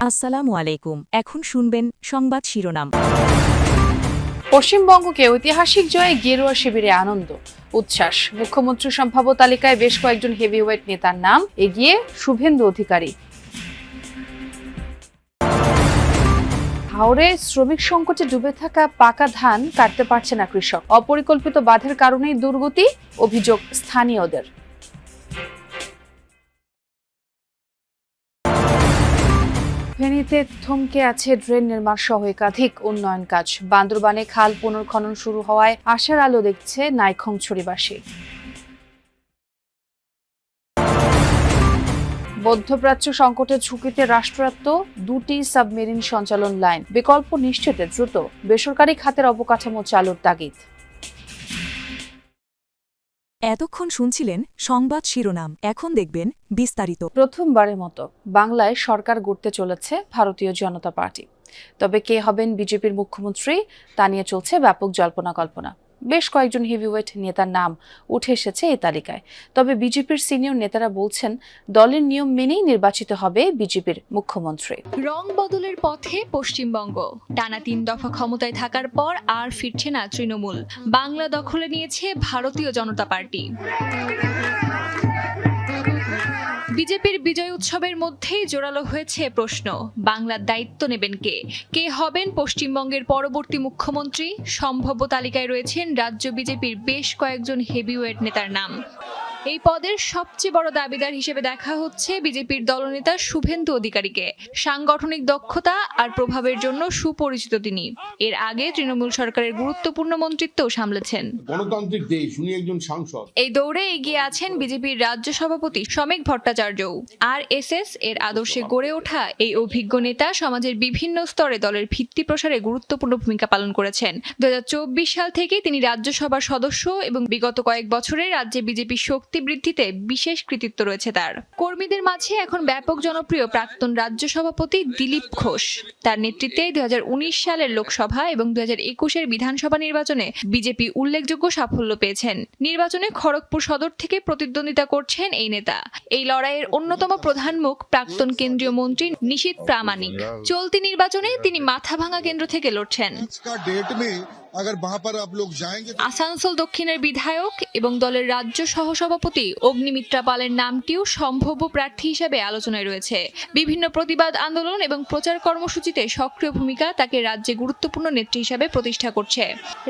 আসসালামু আলাইকুম। এখন শুনবেন সংবাদ শিরোনাম। পশ্চিমবঙ্গকে ঐতিহাসিক জয়ে গেরুয়া শিবিরে আনন্দ উচ্ছ্বাস। মুখ্যমন্ত্রী সম্ভাব্য তালিকায় বেশ কয়েকজন হেভিওয়েট নেতার নাম এগিয়ে শুভেন্দু অধিকারী। হাওড়ে শ্রমিক সংকটে ডুবে থাকা পাকা ধান কাটতে পারছে না কৃষক। অপরিকল্পিত বাঁধের কারণেই দুর্গতি, অভিযোগ স্থানীয়দের। ফেনীতে থমকে আছে ড্রেন নির্মাণ সহ একাধিক উন্নয়ন কাজ। বান্দরবানে খাল পুনর্খনন শুরু হওয়ায় আশার আলো দেখছে নাইখংছড়িবাসী। মধ্যপ্রাচ্য সংকটের ঝুঁকিতে রাষ্ট্রায়ত্ত দুটি সাবমেরিন সঞ্চালন লাইন, বিকল্প নিশ্চিতে দ্রুত বেসরকারি খাতের অবকাঠামো চালুর তাগিদ। এতক্ষণ শুনছিলেন সংবাদ শিরোনাম, এখন দেখবেন বিস্তারিত। প্রথমবারের মতো বাংলায় সরকার গড়তে চলেছে ভারতীয় জনতা পার্টি। তবে কে হবেন বিজেপির মুখ্যমন্ত্রী তা নিয়ে চলছে ব্যাপক জল্পনা কল্পনা। বেশ কয়েকজন হেভিওয়েট নেতার নাম উঠে এসেছে এই তালিকায়। তবে বিজেপির সিনিয়র নেতারা বলছেন দলের নিয়ম মেনেই নির্বাচিত হবে বিজেপির মুখ্যমন্ত্রী। রং বদলের পথে পশ্চিমবঙ্গ। টানা 3 দফা ক্ষমতায় থাকার পর আর ফিরছে না তৃণমূল। বাংলা দখলে নিয়েছে ভারতীয় জনতা পার্টি। বিজেপির বিজয় উৎসবের মধ্যেই জোরালো হয়েছে প্রশ্ন, বাংলার দায়িত্ব নেবেন কে? কে হবেন পশ্চিমবঙ্গের পরবর্তী মুখ্যমন্ত্রী? সম্ভাব্য তালিকায় রয়েছেন রাজ্য বিজেপির বেশ কয়েকজন হেভিওয়েট নেতার নাম। এই পদের সবচেয়ে বড় দাবিদার হিসেবে দেখা হচ্ছে বিজেপির দলনেতা শুভেন্দু অধিকারীকে। সাংগঠনিক দক্ষতা আর প্রভাবের জন্য সুপরিচিত তিনি। এর আগে তৃণমূল সরকারের গুরুত্বপূর্ণ মন্ত্রিত্বও সামলেছেন। গণতান্ত্রিক দেশ, উনি একজন সাংসদ। এই দৌড়ে এগিয়ে আছেন বিজেপির রাজ্য সভাপতি শ্রমিক ভট্টাচার্যও। আরএসএস এর আদর্শে গড়ে ওঠা এই অভিজ্ঞ নেতা সমাজের বিভিন্ন স্তরে দলের ভিত্তি প্রসারে গুরুত্বপূর্ণ ভূমিকা পালন করেছেন। 2024 সাল থেকে তিনি রাজ্যসভার সদস্য এবং বিগত কয়েক বছরে রাজ্যে বিজেপি শক্তি বৃদ্ধিতে বিশেষ কৃতিত্ব রয়েছে তার। কর্মীদের মাঝে এখন ব্যাপক জনপ্রিয় প্রাক্তন রাজ্য সভাপতি দিলীপ ঘোষ। তার নেতৃত্বে 2019 সালের লোকসভা এবং 2021 বিধানসভা নির্বাচনে বিজেপি উল্লেখযোগ্য সাফল্য পেয়েছেন। নির্বাচনে খড়গপুর সদর থেকে প্রতিদ্বন্দ্বিতা করছেন এই নেতা। এই লড়াইয়ের অন্যতম প্রধান মুখ প্রাক্তন কেন্দ্রীয় মন্ত্রী নিশীথ প্রামাণিক। চলতি নির্বাচনে তিনি মাথাভাঙা কেন্দ্র থেকে লড়ছেন। আসানসোল দক্ষিণের বিধায়ক এবং দলের রাজ্য সহসভাপতি অগ্নিমিত্রা পালের নামটিও সম্ভাব্য প্রার্থী হিসেবে আলোচনায় রয়েছে। বিভিন্ন প্রতিবাদ আন্দোলন এবং প্রচার কর্মসূচিতে সক্রিয় ভূমিকা তাকে রাজ্যে গুরুত্বপূর্ণ নেত্রী হিসেবে প্রতিষ্ঠা করছে।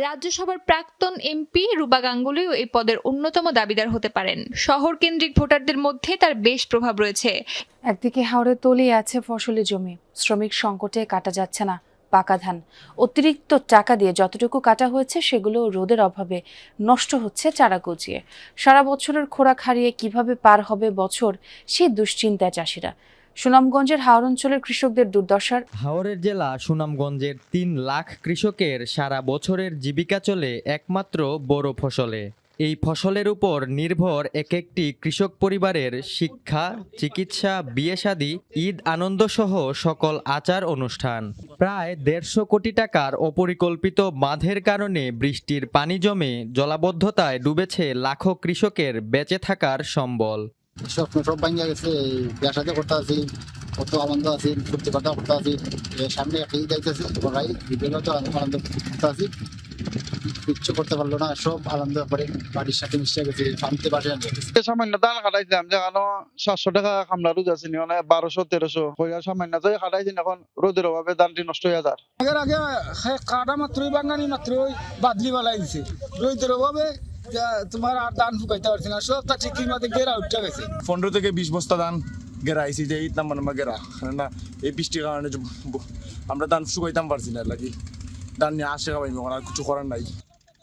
রাজ্যসভার প্রাক্তন এমপি রূপা গাঙ্গুলিও এই পদের অন্যতম দাবিদার হতে পারেন। শহর কেন্দ্রিক ভোটারদের মধ্যে তার বেশ প্রভাব রয়েছে। একদিকে হাওড়ে তলিয়ে আছে ফসলি জমি, শ্রমিক সংকটে কাটা যাচ্ছে না পাকা ধান। অতিরিক্ত টাকা দিয়ে যতটুকু কাটা হয়েছে সেগুলো রোদের অভাবে নষ্ট হচ্ছে চারা গজিয়ে। সারা বছরের খোরাক হারিয়ে কিভাবে পার হবে বছর, সেই দুশ্চিন্তায় চাষিরা। সুনামগঞ্জের হাওড় অঞ্চলের কৃষকদের দুর্দশার। হাওড়ের জেলা সুনামগঞ্জের 3 লাখ কৃষকের সারা বছরের জীবিকা চলে একমাত্র বড় ফসলে। এই ফসলের উপর নির্ভর এক একটি কৃষক পরিবারের শিক্ষা, চিকিৎসা, বিয়ে শাদী, ঈদ আনন্দ সহ সকল আচার অনুষ্ঠান। প্রায় 150 কোটি টাকার অপরিকল্পিত বাঁধের কারণে বৃষ্টির পানি জমে জলাবদ্ধতায় ডুবেছে লাখো কৃষকের বেঁচে থাকার সম্বল। সব ভাঙিয়া গেছে, বিয়া সাথে করতে আছি, কত আনন্দ আছি, সত্যি কথা করতে আছি। সামনে একটা ঈদ আইতেছে, বিভিন্ন তো আনন্দ করতে আছি, কিচ্ছু করতে পারলো না। সব আনন্দ করে বাড়ির সাথে মিশে গেছে, শান্তি বাসে সামান্য ধান কাটাইছিলাম, যেখানে 700 টাকা কামলা রোজ আছে, 1200-1300 সামান্য কাটাইছি। এখন রোদের অভাবে ধানটি নষ্ট হয়ে যায়। আগে কাটা মাত্রই বাঙানি মাত্রই বাদলি বালাই দিছে, রোদের অভাবে তোমার আর ধান ফুকাইতে পারছি না। সবটা ঠিক মতো গেরা উঠে গেছে। 15 থেকে 20 বস্তা ধান গেরা আইসি, যে ঈদ নাম্বার গেরা না। এই বৃষ্টির কারণে আমরা ধান শুকাইতাম পারছি না, লাগি ধান নিয়ে আসে খাবাই, আর কিছু করার নাই।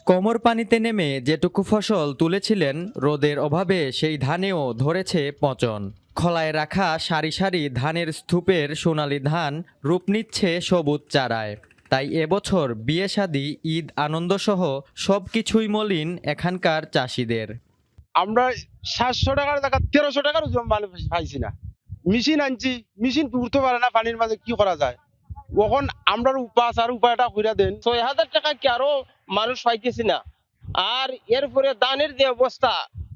কোমর পানিতে নেমে যেটুকু ফসল তুলেছিলেন, রোদের অভাবে সেই ধানেও ধরেছে পচন। খলায় রাখা সারি সারি ধানের স্তূপের সোনালি ধান রূপ নিচ্ছে সবুজ চারায়। তাই এবছর বিয়ে শাদী, ঈদ আনন্দ সহ সবকিছুই মলিন এখানকার চাষিদের। আমরা 700 টাকার টাকা 1300 টাকার মাল পাইছি না। মেশিন আনছি, মেশিন উঠতে পারে না পানির মাঝে, কি করা যায়? এখন আমরা উপায়টা করে দেন। 6000 টাকা কি আরো মানুষ পাইতেছি না। আর এরপরে ধানের যে অবস্থা,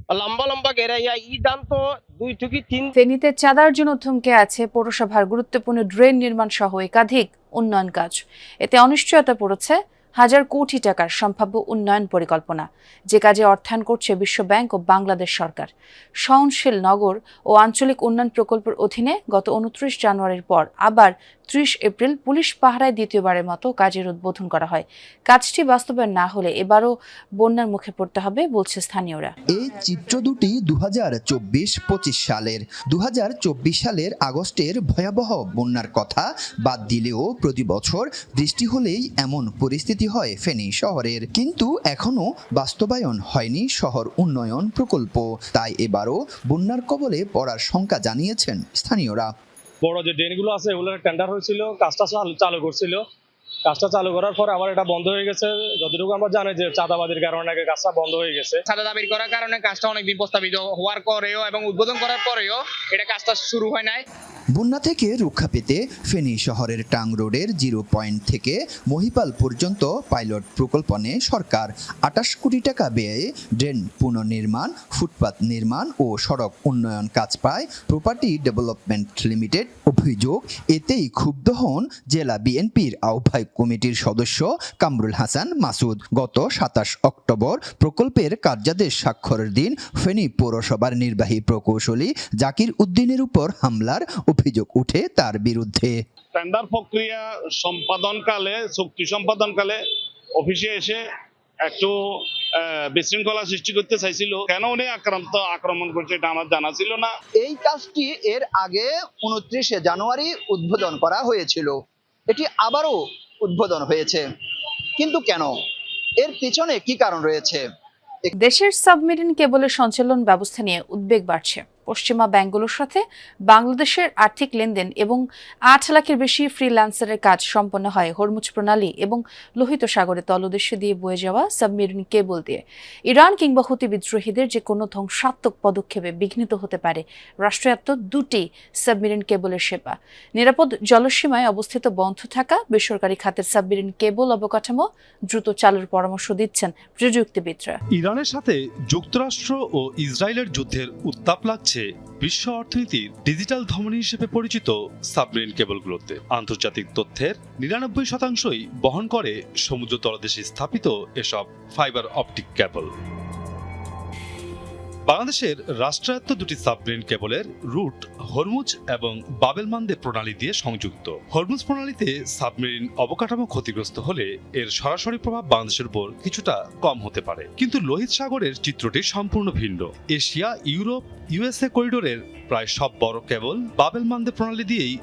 লম্বা লম্বা গেরাইয়া ই দাম তো 2 থেকে 3। ফেনীতে চাঁদার জন্য থমকে আছে পৌরসভার গুরুত্বপূর্ণ ড্রেন নির্মাণ সহ একাধিক উন্নয়ন কাজ। এতে অনিশ্চয়তা পড়েছে হাজার কোটি টাকার সম্ভাব্য উন্নয়ন পরিকল্পনা, যে কাজে অর্থায়ন করছে বিশ্ব ব্যাংক ও বাংলাদেশ সরকার। সহনশীল নগর ও আঞ্চলিক উন্নয়ন প্রকল্পের অধীনে গত 29 জানুয়ারির পর আবার 30 এপ্রিল পুলিশ পাহারায় দ্বিতীয়বারের মতো কাজের উদ্বোধন করা হয়। কাজটি বাস্তবায়ন না হলে এবারও বন্যার মুখে পড়তে হবে বলছে স্থানীয়রা। এই চিত্র দুটি 2024-25 সালের। 2024 সালের আগস্টের ভয়াবহ বন্যার কথা বাদ দিলেও প্রতি বছর বৃষ্টি হলেই এমন পরিস্থিতি হয় ফেনী শহরের, কিন্তু এখনো বাস্তবায়ন হয়নি শহর উন্নয়ন প্রকল্প। তাই এবারও বন্যার কবলে পড়ার শঙ্কা জানিয়েছেন স্থানীয়রা। বড় যে ড্রেনগুলো আছে ওগুলোর টেন্ডার হয়েছিল, কাজটা চালু করছিল, কাজটা চালু করার পর আবার এটা বন্ধ হয়ে গেছে। যতটুকু আমরা জানি যে চাঁদাবাজির কারণে নাকি কাজটা বন্ধ হয়ে গেছে। চাঁদা দাবির করার কারণে কাজটা অনেকদিন প্রস্তাবিত হওয়ার পরেও এবং উদ্বোধন করার পরেও এটা কাজটা শুরু হয় নাই। বন্যা থেকে রক্ষা পেতে ফেনী শহরের টাং রোডের 0 পয়েন্ট থেকে মহিপাল পর্যন্ত পাইলট প্রকল্প নেয় সরকার। 28 কোটি টাকা ব্যয়ে ড্রেন পুনর্নির্মাণ, ফুটপাত নির্মাণ ও সড়ক উন্নয়ন কাজ পায় প্রপার্টি ডেভেলপমেন্ট লিমিটেড। অভিযোগ, এতেই ক্ষুব্ধ হন জেলা বিএনপির আহ্বায়ক কমিটির সদস্য কামরুল হাসান মাসুদ। গত 27 অক্টোবর প্রকল্পের কার্যাদেশ স্বাক্ষরের দিন ফেনী পৌরসভার নির্বাহী প্রকৌশলী জাকির উদ্দিনের উপর হামলার অভিযোগ উঠে তার বিরুদ্ধে। টেন্ডার প্রক্রিয়া সম্পাদনকালে, চুক্তি সম্পাদনকালে অফিসে এসে একটু বিশৃঙ্খলা সৃষ্টি করতে চাইছিল। কেন উনি আক্রমণ করছে এটা আমার জানা ছিল না। এই কাজটি এর আগে 29 জানুয়ারি উদ্বোধন করা হয়েছিল, এটি আবারও উদ্বোধন হয়েছে, কিন্তু কেন? এর পিছনে কি কারণ রয়েছে? দেশের সাবমেরিন কেবলের সঞ্চালন ব্যবস্থা নিয়ে উদ্বেগ বাড়ছে। পশ্চিমা ব্যাংকগুলোর সাথে বাংলাদেশের আর্থিক লেনদেন এবং 8 লাখের বেশি ফ্রিল্যান্সারের কাজ সম্পন্ন হয় হরমুজ প্রণালী এবং লোহিত সাগরে তলদেশে দিয়ে বয়ে যাওয়া সাবমেরিন কেবল দিয়ে। ইরান কিংবা হুতি বিদ্রোহীদের যে কোনো ধ্বংসাত্মক পদক্ষেপে বিঘ্নিত হতে পারে রাষ্ট্রায়ত্ত 2টি সাবমেরিন কেবলের সেবা। নিরাপদ জলসীমায় অবস্থিত বন্ধ থাকা বেসরকারি খাতের সাবমেরিন কেবল অবকাঠামো দ্রুত চালুর পরামর্শ দিচ্ছেন প্রযুক্তিবিদরা। ইরানের সাথে যুক্তরাষ্ট্র ও ইসরায়েলের যুদ্ধের উত্তাপ লাগছে বিশ্ব অর্থনীতির ডিজিটাল ধমনী হিসেবে পরিচিত সাবমেরিন কেবলগুলোতে। আন্তর্জাতিক তথ্যের 99%ই বহন করে সমুদ্র তলদেশে স্থাপিত এসব ফাইবার অপটিক কেবল। বাংলাদেশের রাষ্ট্রায়ত্ত 2টি সাবমেরিন কেবলের রুট হরমুজ এবং বাবেল মান্দে প্রণালী দিয়ে সংযুক্ত। হরমুজ প্রণালীতে সাবমেরিন অবকাঠামো ক্ষতিগ্রস্ত হলে এর সরাসরি প্রভাব বাংলাদেশের উপর কিছুটা কম হতে পারে, কিন্তু লোহিত সাগরের চিত্রটি সম্পূর্ণ ভিন্ন। এশিয়া, ইউরোপ, ইউএসএ করিডোরের প্রায় সব বড় কেবল বাবেল মান্দে প্রণালী দিয়েই